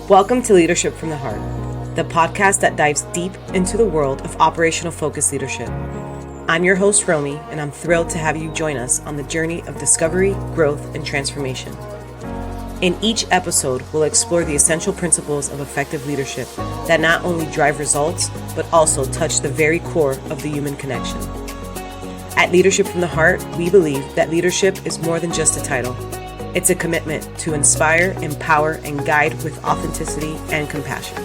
Welcome to Leadership from the Heart, the podcast that dives deep into the world of operational focused leadership. I'm your host, Romy, and I'm thrilled to have you join us on the journey of discovery, growth, and transformation. In each episode, we'll explore the essential principles of effective leadership that not only drive results, but also touch the very core of the human connection. At Leadership from the Heart, we believe that leadership is more than just a title. It's a commitment to inspire, empower, and guide with authenticity and compassion.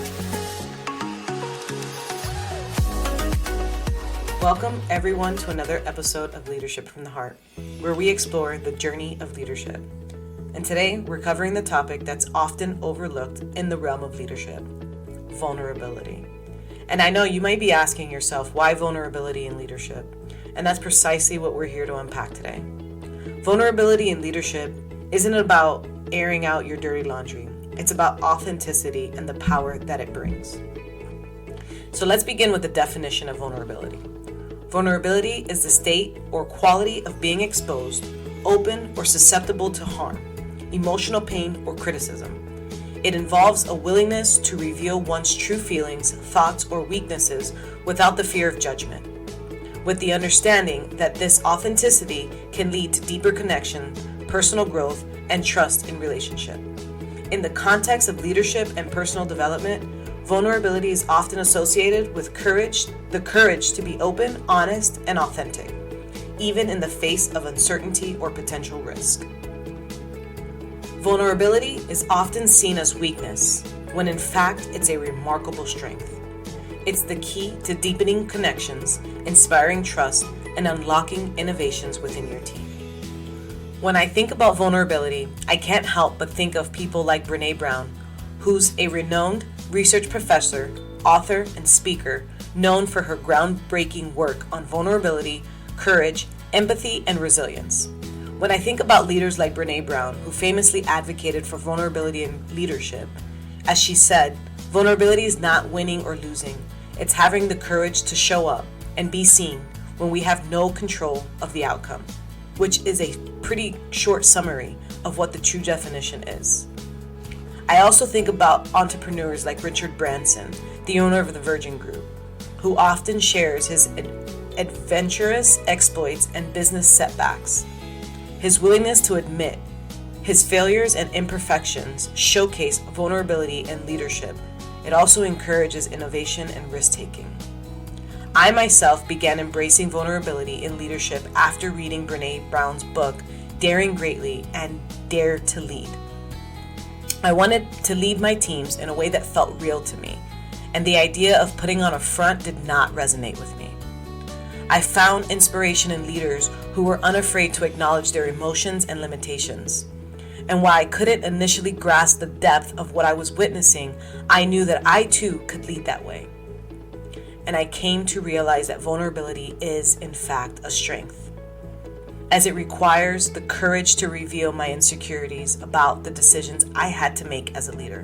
Welcome, everyone, to another episode of Leadership from the Heart, where we explore the journey of leadership. And today, we're covering the topic that's often overlooked in the realm of leadership: vulnerability. And I know you might be asking yourself, why vulnerability in leadership? And that's precisely what we're here to unpack today. Vulnerability in leadership isn't about airing out your dirty laundry. It's about authenticity and the power that it brings. So let's begin with the definition of vulnerability. Vulnerability is the state or quality of being exposed, open, or susceptible to harm, emotional pain, or criticism. It involves a willingness to reveal one's true feelings, thoughts, or weaknesses without the fear of judgment, with the understanding that this authenticity can lead to deeper connection, personal growth, and trust in relationship. In the context of leadership and personal development, vulnerability is often associated with the courage to be open, honest, and authentic, even in the face of uncertainty or potential risk. Vulnerability is often seen as weakness, when in fact it's a remarkable strength. It's the key to deepening connections, inspiring trust, and unlocking innovations within your team. When I think about vulnerability, I can't help but think of people like Brene Brown, who's a renowned research professor, author, and speaker known for her groundbreaking work on vulnerability, courage, empathy, and resilience. When I think about leaders like Brene Brown, who famously advocated for vulnerability in leadership, as she said, vulnerability is not winning or losing. It's having the courage to show up and be seen when we have no control of the outcome, which is a pretty short summary of what the true definition is. I also think about entrepreneurs like Richard Branson, the owner of the Virgin Group, who often shares his adventurous exploits and business setbacks. His willingness to admit his failures and imperfections showcase vulnerability and leadership. It also encourages innovation and risk-taking. I myself began embracing vulnerability in leadership after reading Brene Brown's book, Daring Greatly and Dare to Lead. I wanted to lead my teams in a way that felt real to me, and the idea of putting on a front did not resonate with me. I found inspiration in leaders who were unafraid to acknowledge their emotions and limitations. And while I couldn't initially grasp the depth of what I was witnessing, I knew that I too could lead that way. And I came to realize that vulnerability is, in fact, a strength, as it requires the courage to reveal my insecurities about the decisions I had to make as a leader.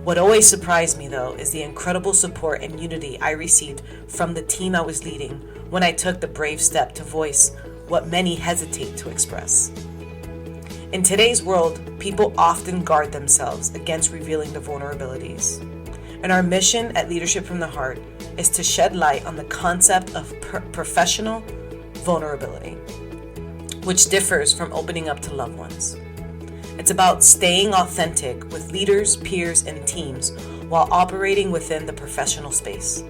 What always surprised me, though, is the incredible support and unity I received from the team I was leading when I took the brave step to voice what many hesitate to express. In today's world, people often guard themselves against revealing their vulnerabilities. And our mission at Leadership from the Heart is to shed light on the concept of professional vulnerability, which differs from opening up to loved ones. It's about staying authentic with leaders, peers, and teams while operating within the professional space,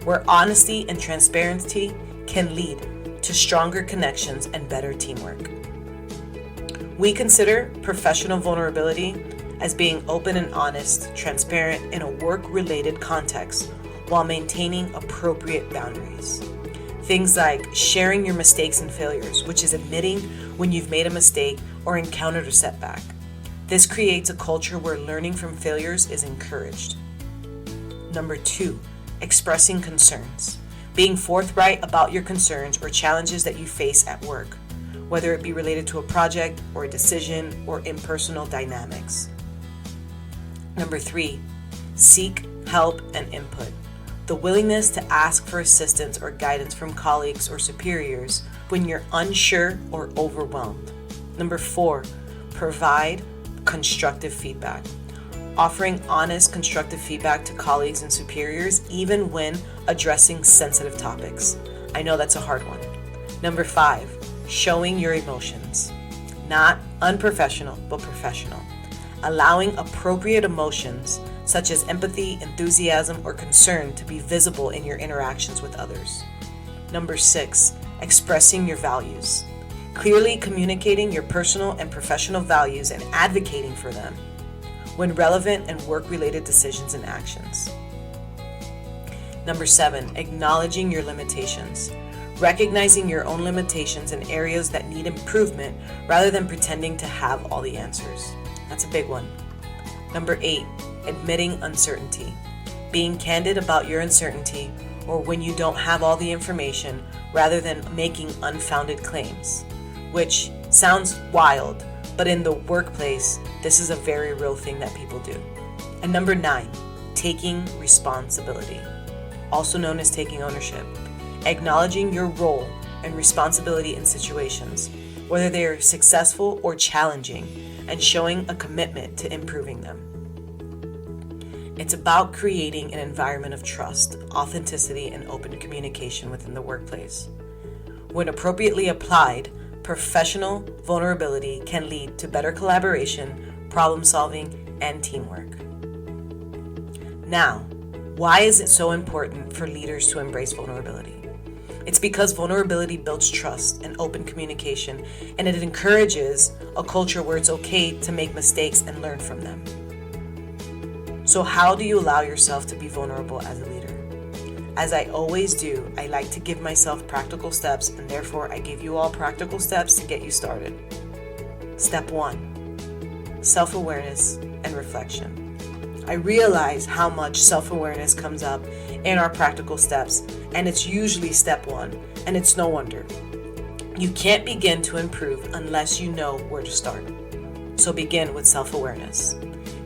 where honesty and transparency can lead to stronger connections and better teamwork. We consider professional vulnerability as being open and honest, transparent in a work-related context while maintaining appropriate boundaries. Things like sharing your mistakes and failures, which is admitting when you've made a mistake or encountered a setback. This creates a culture where learning from failures is encouraged. Number 2, expressing concerns. Being forthright about your concerns or challenges that you face at work, whether it be related to a project or a decision or impersonal dynamics. Number 3, seek help and input. The willingness to ask for assistance or guidance from colleagues or superiors when you're unsure or overwhelmed. Number 4, provide constructive feedback. offering honest, constructive feedback to colleagues and superiors, even when addressing sensitive topics. I know that's a hard one. Number 5, showing your emotions. Not unprofessional, but professional. Allowing appropriate emotions such as empathy, enthusiasm, or concern to be visible in your interactions with others. Number 6, expressing your values. Clearly communicating your personal and professional values and advocating for them when relevant in work-related decisions and actions. Number 7, acknowledging your limitations. Recognizing your own limitations in areas that need improvement rather than pretending to have all the answers. That's a big one. Number 8, admitting uncertainty. Being candid about your uncertainty or when you don't have all the information rather than making unfounded claims, which sounds wild, but in the workplace, this is a very real thing that people do. And number 9, taking responsibility, also known as taking ownership. Acknowledging your role and responsibility in situations, whether they are successful or challenging, and showing a commitment to improving them. It's about creating an environment of trust, authenticity, and open communication within the workplace. When appropriately applied, professional vulnerability can lead to better collaboration, problem solving, and teamwork. Now, why is it so important for leaders to embrace vulnerability? It's because vulnerability builds trust and open communication, and it encourages a culture where it's okay to make mistakes and learn from them. So how do you allow yourself to be vulnerable as a leader? As I always do, I like to give myself practical steps, and therefore I give you all practical steps to get you started. Step 1, self-awareness and reflection. I realize how much self-awareness comes up in our practical steps, and it's usually step 1, and it's no wonder. You can't begin to improve unless you know where to start. So begin with self-awareness.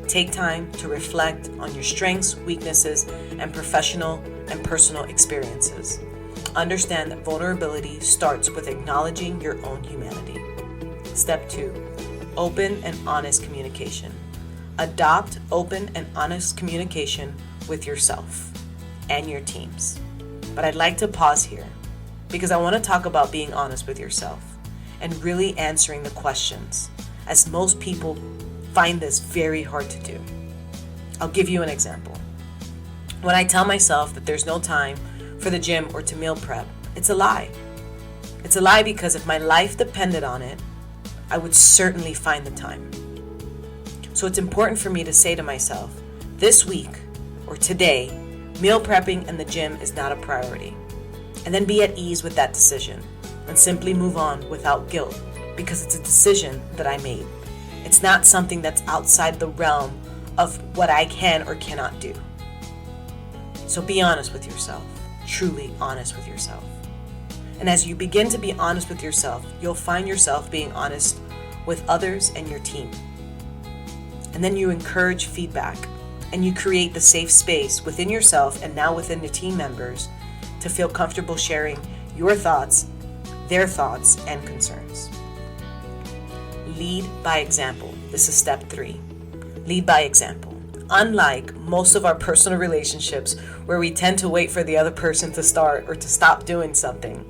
Take time to reflect on your strengths, weaknesses, and professional and personal experiences. Understand that vulnerability starts with acknowledging your own humanity. Step 2, open and honest communication. Adopt open and honest communication with yourself and your teams. But I'd like to pause here because I want to talk about being honest with yourself and really answering the questions, as most people find this very hard to do. I'll give you an example. When I tell myself that there's no time for the gym or to meal prep, it's a lie. It's a lie because if my life depended on it, I would certainly find the time. So it's important for me to say to myself, this week or today, meal prepping and the gym is not a priority. And then be at ease with that decision and simply move on without guilt because it's a decision that I made. It's not something that's outside the realm of what I can or cannot do. So be honest with yourself, truly honest with yourself. And as you begin to be honest with yourself, you'll find yourself being honest with others and your team. And then you encourage feedback and you create the safe space within yourself and now within the team members to feel comfortable sharing your thoughts, their thoughts, and concerns. Lead by example. This is step 3. Lead by example. Unlike most of our personal relationships where we tend to wait for the other person to start or to stop doing something,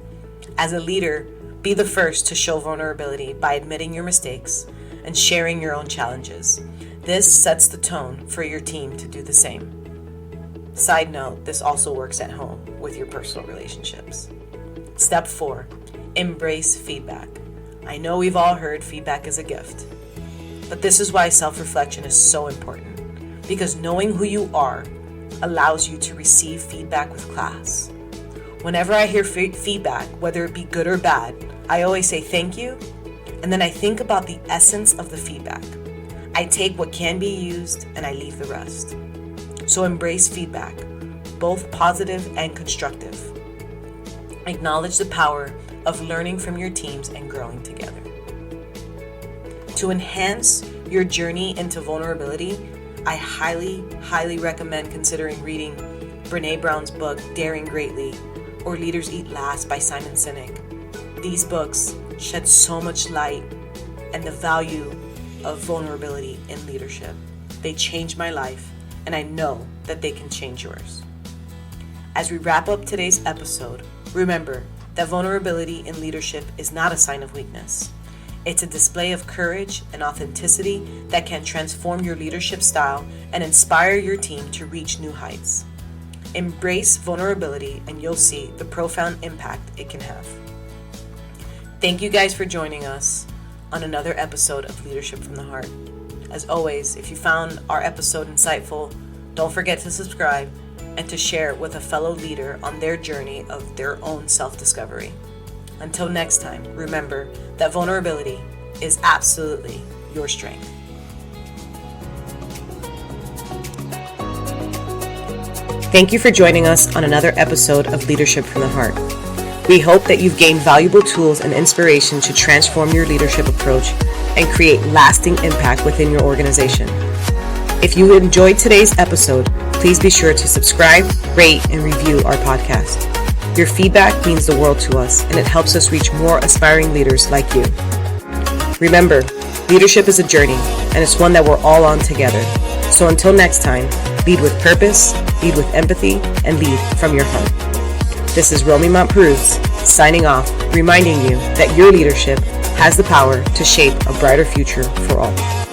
as a leader, be the first to show vulnerability by admitting your mistakes and sharing your own challenges. This sets the tone for your team to do the same. Side note, this also works at home with your personal relationships. Step 4, embrace feedback. I know we've all heard feedback is a gift, but this is why self-reflection is so important, because knowing who you are allows you to receive feedback with class. Whenever I hear feedback, whether it be good or bad, I always say thank you, and then I think about the essence of the feedback. I take what can be used and I leave the rest. So embrace feedback, both positive and constructive. Acknowledge the power of learning from your teams and growing together. To enhance your journey into vulnerability, I highly recommend considering reading Brene Brown's book, Daring Greatly, or Leaders Eat Last by Simon Sinek. These books shed so much light and the value of vulnerability in leadership. They changed my life, and I know that they can change yours. As we wrap up today's episode, remember that vulnerability in leadership is not a sign of weakness. It's a display of courage and authenticity that can transform your leadership style and inspire your team to reach new heights. Embrace vulnerability and you'll see the profound impact it can have. Thank you guys for joining us on another episode of Leadership from the Heart. As always, if you found our episode insightful, don't forget to subscribe and to share it with a fellow leader on their journey of their own self-discovery. Until next time, remember that vulnerability is absolutely your strength. Thank you for joining us on another episode of Leadership from the Heart. We hope that you've gained valuable tools and inspiration to transform your leadership approach and create lasting impact within your organization. If you enjoyed today's episode, please be sure to subscribe, rate, and review our podcast. Your feedback means the world to us, and it helps us reach more aspiring leaders like you. Remember, leadership is a journey, and it's one that we're all on together. So until next time, lead with purpose, lead with empathy, and lead from your heart. This is Romy Montperuz signing off, reminding you that your leadership has the power to shape a brighter future for all.